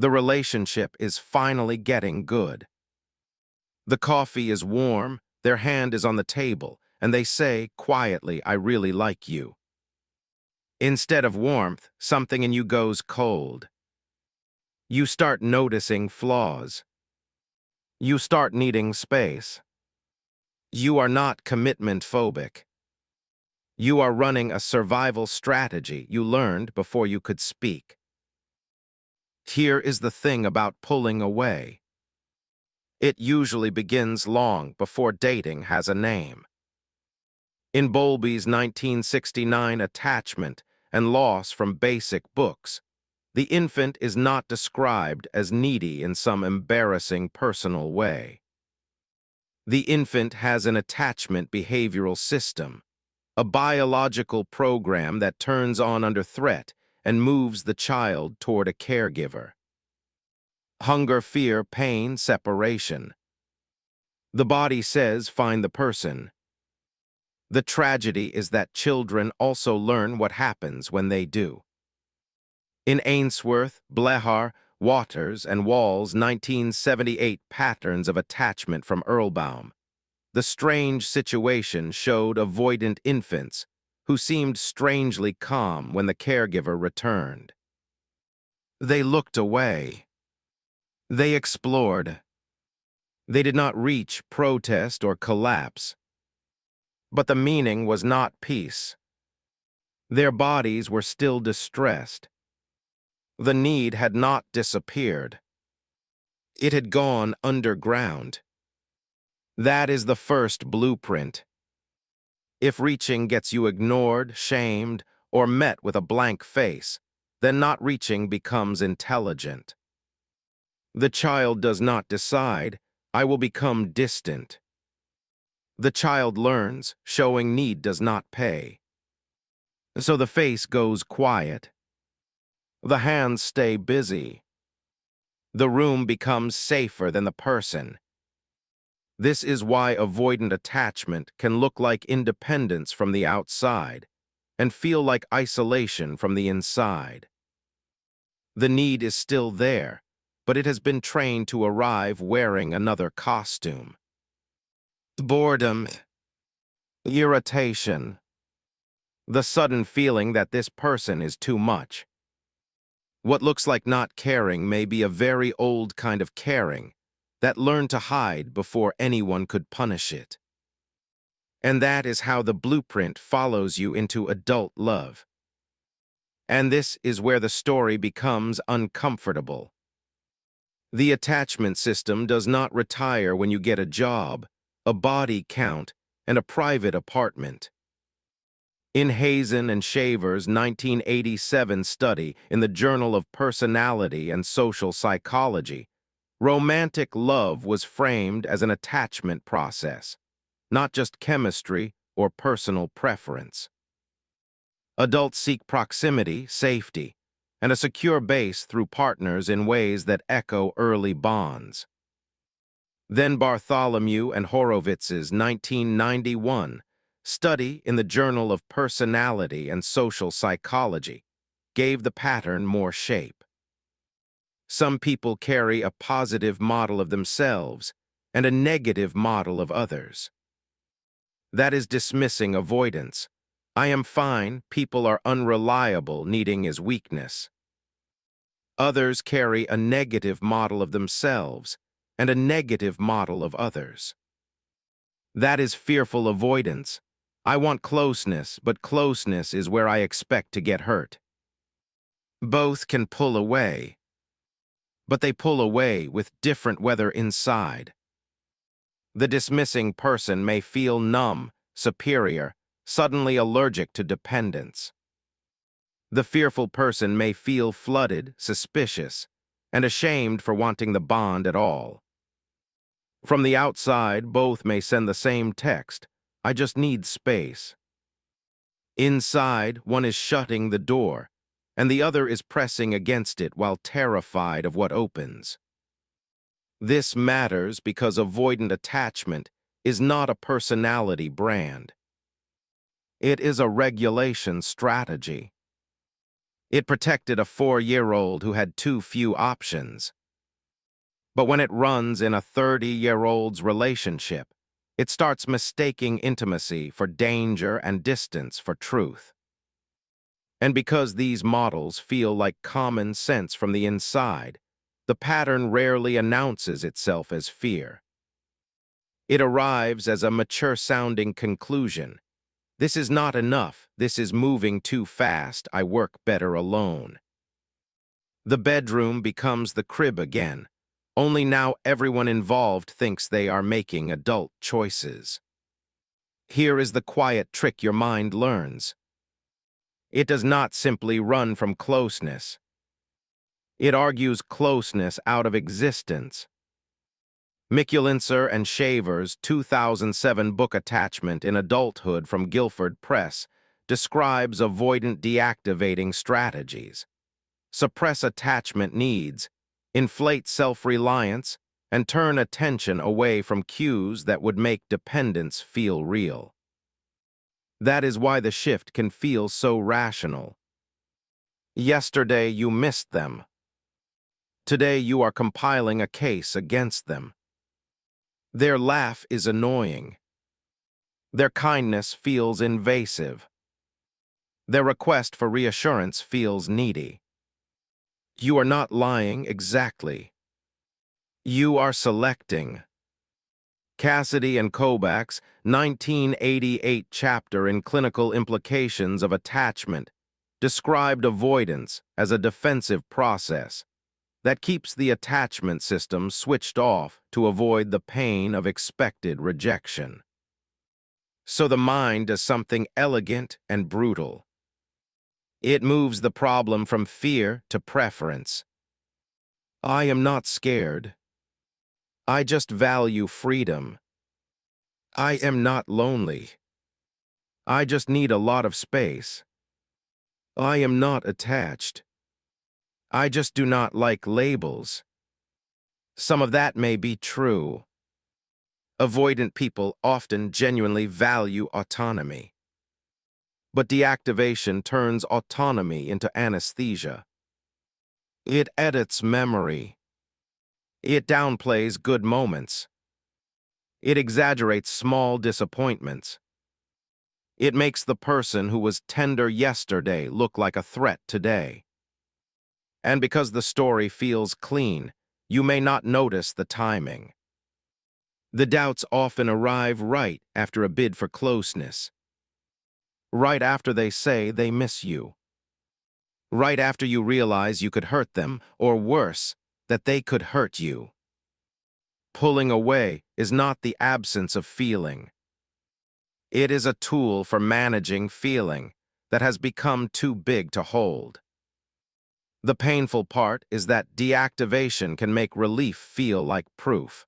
The relationship is finally getting good. The coffee is warm, their hand is on the table, and they say, quietly, "I really like you." Instead of warmth, something in you goes cold. You start noticing flaws. You start needing space. You are not commitment phobic. You are running a survival strategy you learned before you could speak. Here is the thing about pulling away. It usually begins long before dating has a name. In Bowlby's 1969 Attachment and Loss from Basic Books, the infant is not described as needy in some embarrassing personal way. The infant has an attachment behavioral system, a biological program that turns on under threat and moves the child toward a caregiver. Hunger, fear, pain, separation. The body says, "Find the person." The tragedy is that children also learn what happens when they do. In Ainsworth, Blehar, Waters, and Wall's 1978 Patterns of Attachment from Erlbaum, the strange situation showed avoidant infants who seemed strangely calm when the caregiver returned. They looked away. They explored. They did not reach protest or collapse. But the meaning was not peace. Their bodies were still distressed. The need had not disappeared. It had gone underground. That is the first blueprint. If reaching gets you ignored, shamed, or met with a blank face, then not reaching becomes intelligent. The child does not decide, "I will become distant." The child learns, showing need does not pay. So the face goes quiet. The hands stay busy. The room becomes safer than the person. This is why avoidant attachment can look like independence from the outside and feel like isolation from the inside. The need is still there, but it has been trained to arrive wearing another costume. Boredom, irritation, the sudden feeling that this person is too much. What looks like not caring may be a very old kind of caring that learned to hide before anyone could punish it. And that is how the blueprint follows you into adult love. And this is where the story becomes uncomfortable. The attachment system does not retire when you get a job, a body count, and a private apartment. In Hazan and Shaver's 1987 study in the Journal of Personality and Social Psychology, romantic love was framed as an attachment process, not just chemistry or personal preference. Adults seek proximity, safety, and a secure base through partners in ways that echo early bonds. Then Bartholomew and Horowitz's 1991 study in the Journal of Personality and Social Psychology gave the pattern more shape. Some people carry a positive model of themselves and a negative model of others. That is dismissing avoidance. "I am fine, people are unreliable, needing is weakness." Others carry a negative model of themselves and a negative model of others. That is fearful avoidance. "I want closeness, but closeness is where I expect to get hurt." Both can pull away, but they pull away with different weather inside. The dismissing person may feel numb, superior, suddenly allergic to dependence. The fearful person may feel flooded, suspicious, and ashamed for wanting the bond at all. From the outside, both may send the same text, "I just need space." Inside, one is shutting the door, and the other is pressing against it while terrified of what opens. This matters because avoidant attachment is not a personality brand. It is a regulation strategy. It protected a 4-year-old who had too few options. But when it runs in a 30-year-old's relationship, it starts mistaking intimacy for danger and distance for truth. And because these models feel like common sense from the inside, the pattern rarely announces itself as fear. It arrives as a mature-sounding conclusion. This is not enough. This is moving too fast. I work better alone. The bedroom becomes the crib again. Only now everyone involved thinks they are making adult choices. Here is the quiet trick your mind learns. It does not simply run from closeness. It argues closeness out of existence. Mikulincer and Shaver's 2007 book Attachment in Adulthood from Guilford Press describes avoidant deactivating strategies. Suppress attachment needs, inflate self-reliance, and turn attention away from cues that would make dependence feel real. That is why the shift can feel so rational. Yesterday you missed them. Today you are compiling a case against them. Their laugh is annoying. Their kindness feels invasive. Their request for reassurance feels needy. You are not lying exactly. You are selecting. Cassidy and Kobach's 1988 chapter in Clinical Implications of Attachment described avoidance as a defensive process that keeps the attachment system switched off to avoid the pain of expected rejection. So the mind does something elegant and brutal. It moves the problem from fear to preference. I am not scared. I just value freedom. I am not lonely. I just need a lot of space. I am not attached. I just do not like labels. Some of that may be true. Avoidant people often genuinely value autonomy. But deactivation turns autonomy into anesthesia. It edits memory. It downplays good moments. It exaggerates small disappointments. It makes the person who was tender yesterday look like a threat today. And because the story feels clean, you may not notice the timing. The doubts often arrive right after a bid for closeness. Right after they say they miss you. Right after you realize you could hurt them, or worse, that they could hurt you. Pulling away is not the absence of feeling. It is a tool for managing feeling that has become too big to hold. The painful part is that deactivation can make relief feel like proof.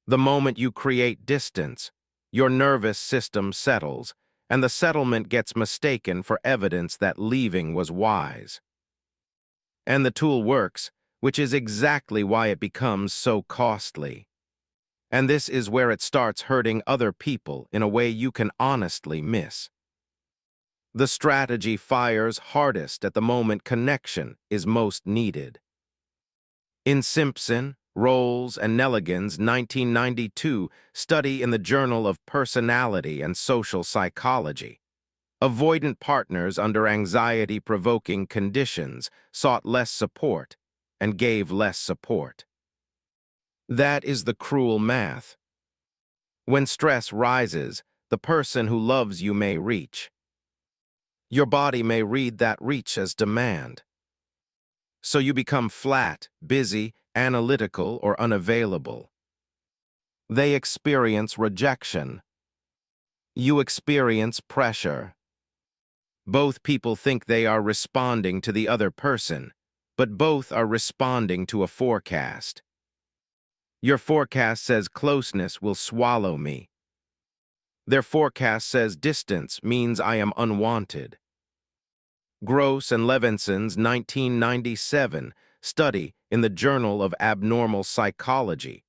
The moment you create distance, your nervous system settles, and the settlement gets mistaken for evidence that leaving was wise. And the tool works, which is exactly why it becomes so costly. And this is where it starts hurting other people in a way you can honestly miss. The strategy fires hardest at the moment connection is most needed. In Simpson, Rolls, and Nelligan's 1992 study in the Journal of Personality and Social Psychology, avoidant partners under anxiety-provoking conditions sought less support and gave less support. That is the cruel math. When stress rises, the person who loves you may reach. Your body may read that reach as demand. So you become flat, busy, analytical, or unavailable. They experience rejection. You experience pressure. Both people think they are responding to the other person, but both are responding to a forecast. Your forecast says closeness will swallow me. Their forecast says distance means I am unwanted. Gross and Levinson's 1997 study in the Journal of Abnormal Psychology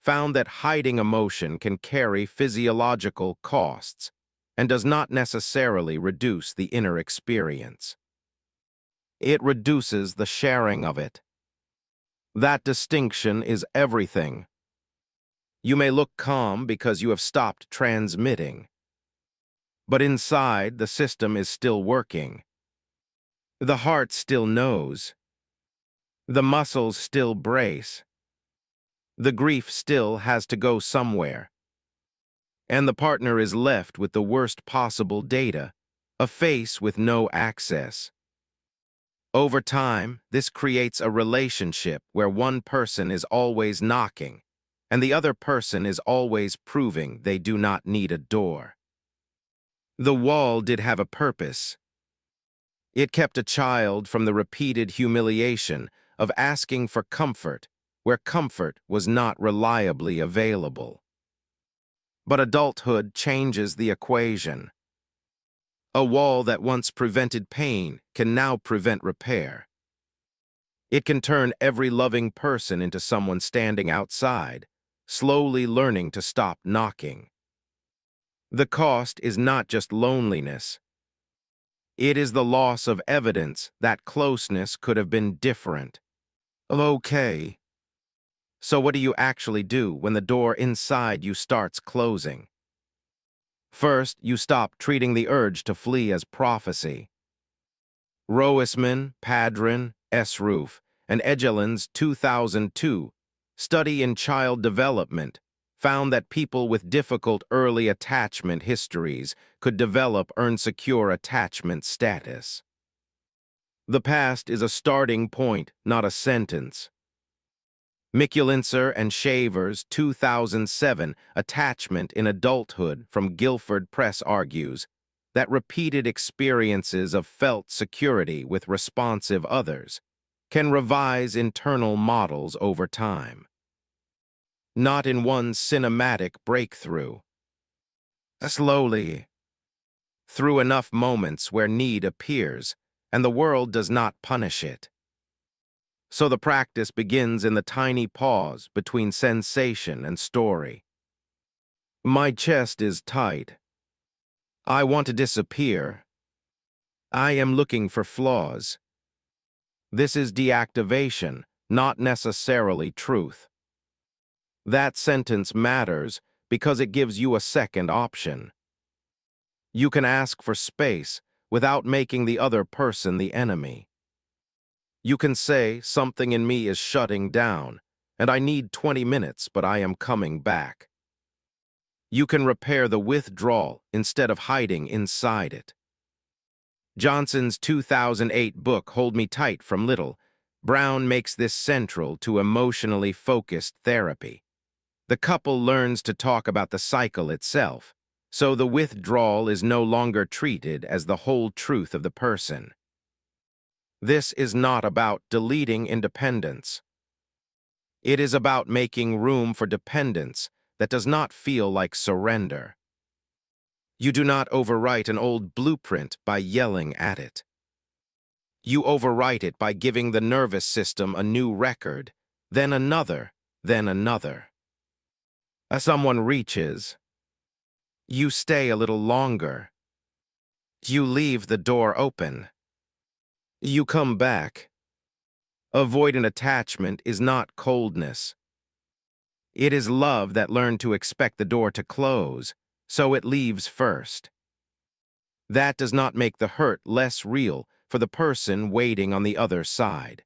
found that hiding emotion can carry physiological costs and does not necessarily reduce the inner experience. It reduces the sharing of it. That distinction is everything. You may look calm because you have stopped transmitting. But inside, the system is still working. The heart still knows. The muscles still brace. The grief still has to go somewhere. And the partner is left with the worst possible data, a face with no access. Over time, this creates a relationship where one person is always knocking, and the other person is always proving they do not need a door. The wall did have a purpose. It kept a child from the repeated humiliation of asking for comfort where comfort was not reliably available. But adulthood changes the equation. A wall that once prevented pain can now prevent repair. It can turn every loving person into someone standing outside, slowly learning to stop knocking. The cost is not just loneliness. It is the loss of evidence that closeness could have been different. Okay. So what do you actually do when the door inside you starts closing? First, you stop treating the urge to flee as prophecy. Roisman, Padron, Esroof, and Egelin's 2002 study in child development found that people with difficult early attachment histories could develop insecure attachment status. The past is a starting point, not a sentence. Mikulincer and Shaver's 2007 Attachment in Adulthood from Guilford Press argues that repeated experiences of felt security with responsive others can revise internal models over time. Not in one cinematic breakthrough. Slowly, through enough moments where need appears and the world does not punish it. So the practice begins in the tiny pause between sensation and story. My chest is tight. I want to disappear. I am looking for flaws. This is deactivation, not necessarily truth. That sentence matters because it gives you a second option. You can ask for space without making the other person the enemy. You can say, something in me is shutting down, and I need 20 minutes, but I am coming back. You can repair the withdrawal instead of hiding inside it. Johnson's 2008 book, Hold Me Tight from Little, Brown makes this central to emotionally focused therapy. The couple learns to talk about the cycle itself, so the withdrawal is no longer treated as the whole truth of the person. This is not about deleting independence. It is about making room for dependence that does not feel like surrender. You do not overwrite an old blueprint by yelling at it. You overwrite it by giving the nervous system a new record, then another, then another. As someone reaches, you stay a little longer. You leave the door open. You come back. Avoidant attachment is not coldness. It is love that learned to expect the door to close, so it leaves first. That does not make the hurt less real for the person waiting on the other side.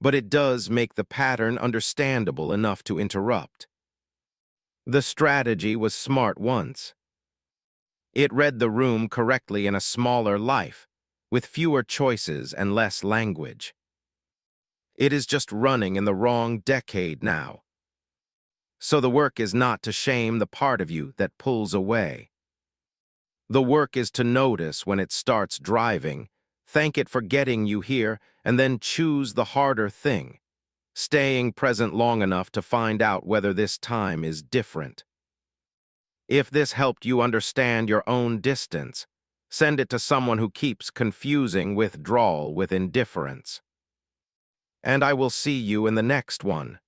But it does make the pattern understandable enough to interrupt. The strategy was smart once. It read the room correctly in a smaller life, with fewer choices and less language. It is just running in the wrong decade now. So the work is not to shame the part of you that pulls away. The work is to notice when it starts driving, thank it for getting you here, and then choose the harder thing, staying present long enough to find out whether this time is different. If this helped you understand your own distance, send it to someone who keeps confusing withdrawal with indifference. And I will see you in the next one.